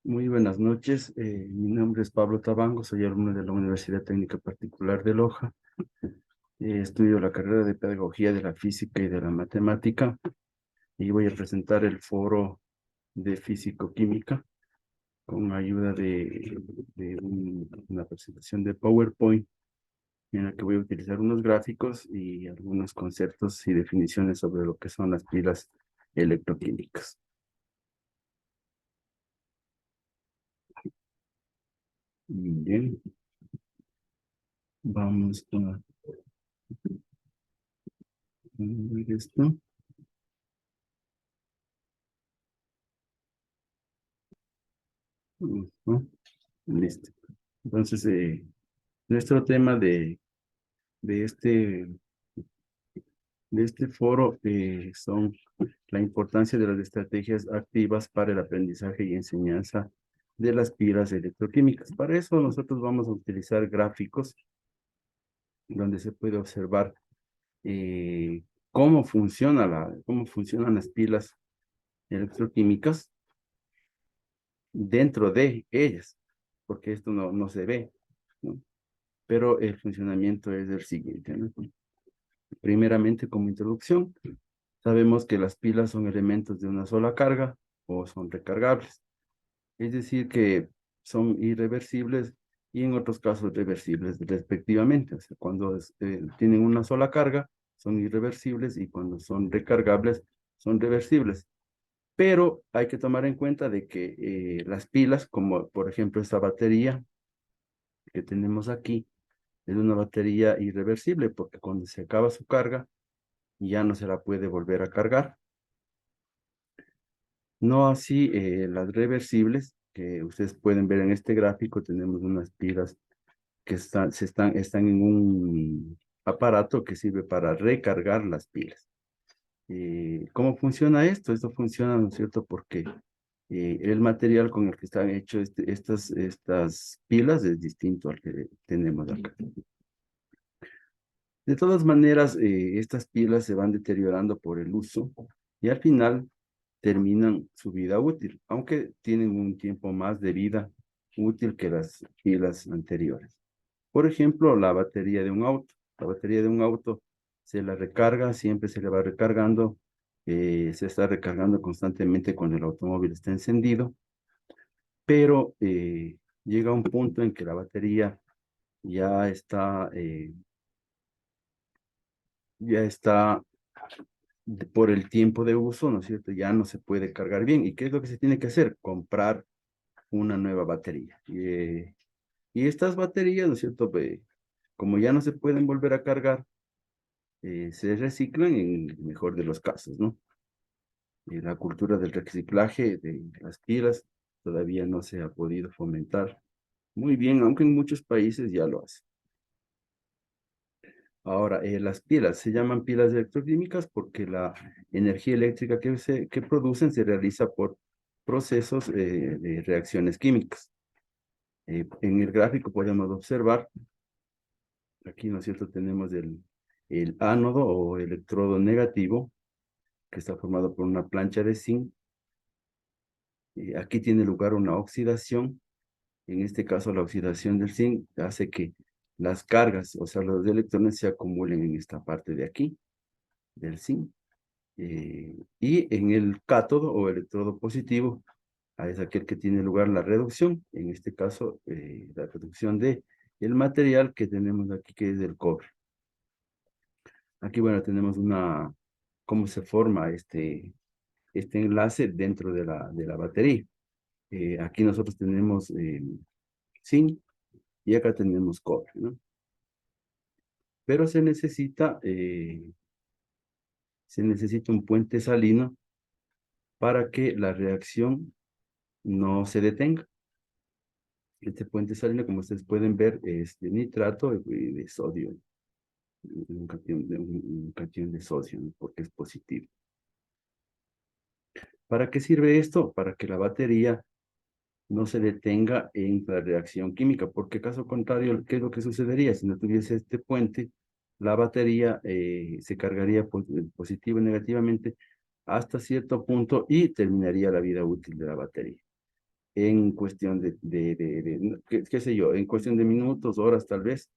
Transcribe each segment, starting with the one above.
Muy buenas noches. Mi nombre es Pablo Tabango, soy alumno de la Universidad Técnica Particular de Loja. Estudio la carrera de Pedagogía de la Física y de la Matemática y voy a presentar el foro de Físico-Química con ayuda de una presentación de PowerPoint en la que voy a utilizar unos gráficos y algunos conceptos y definiciones sobre lo que son las pilas electroquímicas. Bien, vamos a ver esto. Ujú. Listo. Entonces, nuestro tema de este, de este foro son la importancia de las estrategias activas para el aprendizaje y enseñanza de las pilas electroquímicas. Para eso nosotros vamos a utilizar gráficos donde se puede observar cómo funcionan las pilas electroquímicas dentro de ellas, porque esto no se ve, ¿no? Pero el funcionamiento es el siguiente, ¿no? Primeramente, como introducción, sabemos que las pilas son elementos de una sola carga o son recargables. Es decir, que son irreversibles y en otros casos reversibles respectivamente. O sea, cuando tienen una sola carga, son irreversibles y cuando son recargables, son reversibles. Pero hay que tomar en cuenta de que las pilas, como por ejemplo esta batería que tenemos aquí, es una batería irreversible porque cuando se acaba su carga, ya no se la puede volver a cargar. No así las reversibles, que ustedes pueden ver en este gráfico, tenemos unas pilas que están en un aparato que sirve para recargar las pilas. ¿Cómo funciona esto? Esto funciona, ¿no es cierto? Porque el material con el que están hechos estas pilas es distinto al que tenemos acá. De todas maneras, estas pilas se van deteriorando por el uso y al final terminan su vida útil, aunque tienen un tiempo más de vida útil que las pilas anteriores. Por ejemplo, la batería de un auto. La batería de un auto se la recarga, siempre se le va recargando, se está recargando constantemente cuando el automóvil está encendido, pero llega un punto en que la batería ya está, eh, ya está por el tiempo de uso, ¿no es cierto? Ya no se puede cargar bien. ¿Y qué es lo que se tiene que hacer? Comprar una nueva batería. Y estas baterías, ¿no es cierto? Como ya no se pueden volver a cargar, se reciclan en el mejor de los casos, ¿no? La cultura del reciclaje de las pilas todavía no se ha podido fomentar muy bien, aunque en muchos países ya lo hacen. Ahora, las pilas se llaman pilas electroquímicas porque la energía eléctrica que producen se realiza por procesos de reacciones químicas. En el gráfico podemos observar, aquí, ¿no es cierto?, tenemos el ánodo o electrodo negativo, que está formado por una plancha de zinc. Aquí tiene lugar una oxidación. En este caso, la oxidación del zinc hace que las cargas, o sea, los electrones se acumulen en esta parte de aquí, del zinc. Y en el cátodo o electrodo positivo, es aquel que tiene lugar la reducción, en este caso, la reducción de el material que tenemos aquí, que es el cobre. Aquí, bueno, tenemos cómo se forma este enlace dentro de la batería. Aquí nosotros tenemos zinc y acá tenemos cobre, ¿no? Pero se necesita un puente salino para que la reacción no se detenga. Este puente salino, como ustedes pueden ver, es de nitrato y de sodio, un catión de sodio, ¿no? Porque es positivo. ¿Para qué sirve esto? Para que la batería no se detenga en la reacción química, porque caso contrario, ¿qué es lo que sucedería? Si no tuviese este puente, la batería se cargaría positivo y negativamente hasta cierto punto y terminaría la vida útil de la batería. en cuestión qué sé yo, en cuestión de minutos, horas tal vez.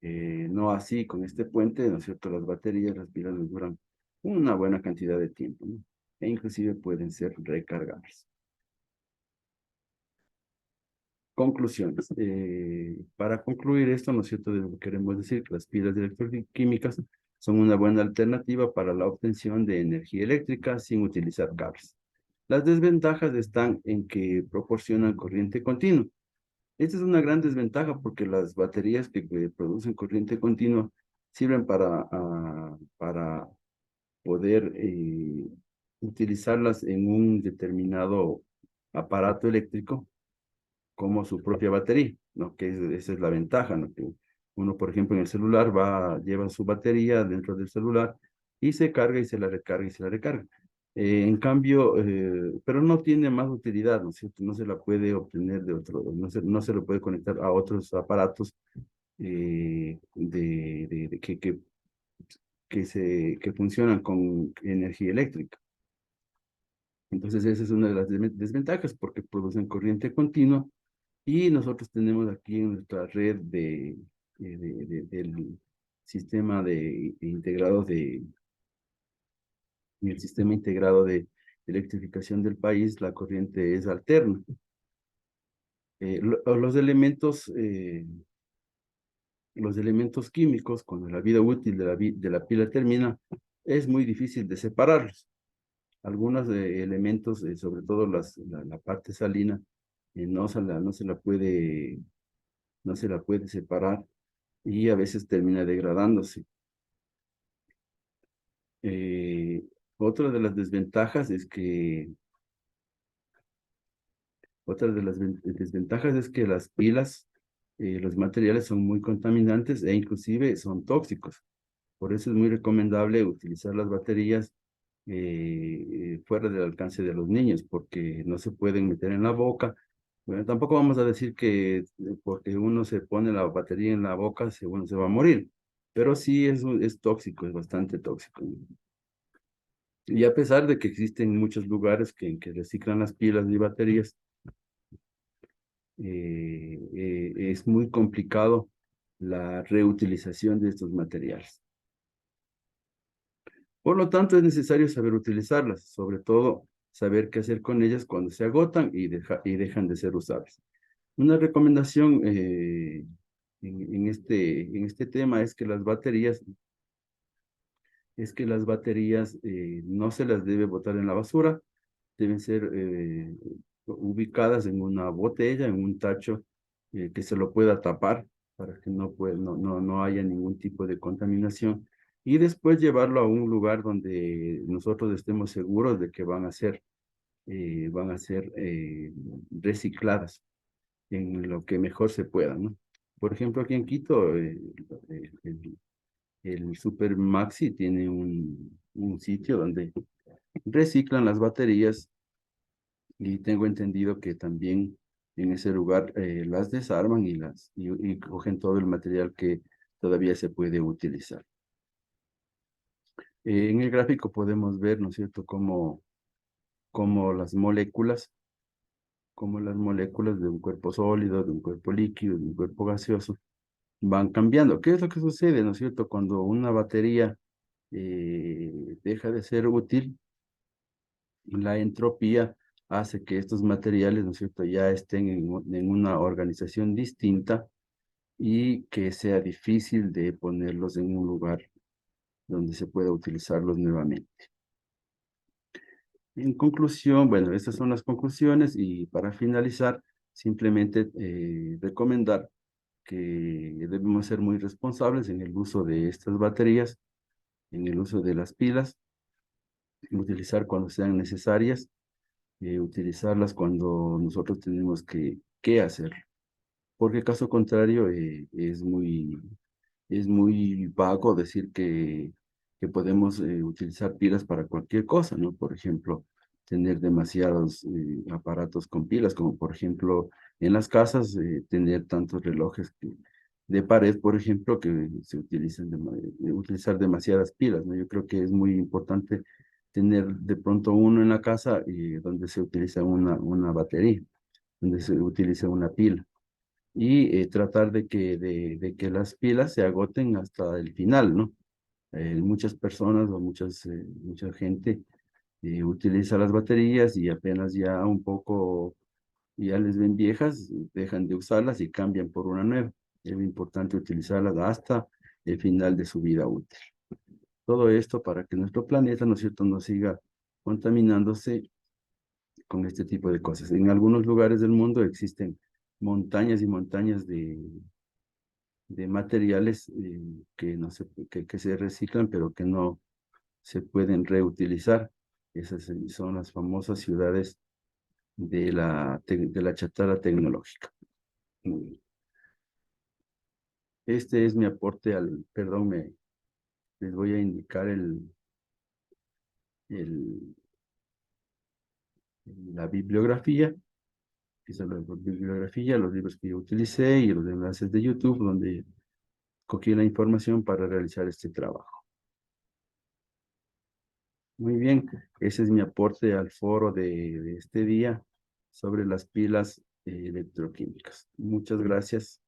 No así con este puente, ¿no es cierto? Las baterías, las pilas nos duran una buena cantidad de tiempo, ¿no? E inclusive pueden ser recargables. Conclusiones. Para concluir esto, ¿no es cierto? Queremos decir que las pilas electroquímicas son una buena alternativa para la obtención de energía eléctrica sin utilizar cables. Las desventajas están en que proporcionan corriente continua. Esta es una gran desventaja porque las baterías que producen corriente continua sirven para poder utilizarlas en un determinado aparato eléctrico como su propia batería, ¿no? Esa es la ventaja, ¿no? Que uno, por ejemplo, en el celular lleva su batería dentro del celular y se carga y se la recarga y se la recarga. En cambio, pero no tiene más utilidad, ¿no es cierto? No se la puede obtener de otro, no se lo puede conectar a otros aparatos que funcionan con energía eléctrica. Entonces, esa es una de las desventajas porque producen corriente continua y nosotros tenemos aquí en nuestra red del sistema integrado en el sistema integrado de electrificación del país, la corriente es alterna. Los elementos químicos, cuando la vida útil de la pila termina, es muy difícil de separarlos. Algunos elementos, sobre todo la parte salina, no se la puede separar y a veces termina degradándose. Eh, otra de las desventajas es que, otra de las desventajas es que las pilas, los materiales son muy contaminantes e inclusive son tóxicos. Por eso es muy recomendable utilizar las baterías fuera del alcance de los niños, porque no se pueden meter en la boca. Bueno, tampoco vamos a decir que porque uno se pone la batería en la boca, uno se va a morir, pero sí es tóxico, es bastante tóxico. Y a pesar de que existen muchos lugares que reciclan las pilas y baterías, es muy complicado la reutilización de estos materiales. Por lo tanto, es necesario saber utilizarlas, sobre todo saber qué hacer con ellas cuando se agotan y dejan de ser usables. Una recomendación en este tema es que las baterías no se las debe botar en la basura, deben ser ubicadas en una botella, en un tacho que se lo pueda tapar para que no haya ningún tipo de contaminación y después llevarlo a un lugar donde nosotros estemos seguros de que van a ser recicladas en lo que mejor se pueda, ¿no? Por ejemplo, aquí en Quito, el Super Maxi tiene un sitio donde reciclan las baterías y tengo entendido que también en ese lugar las desarman y cogen todo el material que todavía se puede utilizar. En el gráfico podemos ver, ¿no es cierto?, cómo como las moléculas de un cuerpo sólido, de un cuerpo líquido, de un cuerpo gaseoso, van cambiando. ¿Qué es lo que sucede, no es cierto? Cuando una batería deja de ser útil, la entropía hace que estos materiales, ¿no es cierto?, ya estén en una organización distinta y que sea difícil de ponerlos en un lugar donde se pueda utilizarlos nuevamente. En conclusión, bueno, estas son las conclusiones y para finalizar, simplemente recomendar que debemos ser muy responsables en el uso de estas baterías, en el uso de las pilas, utilizar cuando sean necesarias, utilizarlas cuando nosotros tenemos que hacerlo. Porque caso contrario, es muy vago decir que podemos utilizar pilas para cualquier cosa, ¿no? Por ejemplo, tener demasiados aparatos con pilas, como por ejemplo en las casas, tener tantos relojes de pared, por ejemplo, que se utilizar demasiadas pilas, ¿no? Yo creo que es muy importante tener de pronto uno en la casa y donde se utiliza una batería. donde se utiliza una pila. Y tratar de que las pilas se agoten hasta el final, ¿no? Muchas personas o mucha gente utiliza las baterías y apenas ya un poco, ya les ven viejas, dejan de usarlas y cambian por una nueva. Es importante utilizarlas hasta el final de su vida útil. Todo esto para que nuestro planeta, ¿no es cierto?, no siga contaminándose con este tipo de cosas. En algunos lugares del mundo existen montañas y montañas de materiales que se reciclan, pero que no se pueden reutilizar. Esas son las famosas ciudades de la chatarra tecnológica. Muy bien. Este es mi aporte perdón, les voy a indicar el, la bibliografía. Esa es la bibliografía, los libros que yo utilicé y los enlaces de YouTube donde cogí la información para realizar este trabajo. Muy bien, ese es mi aporte al foro de este día sobre las pilas electroquímicas. Muchas gracias.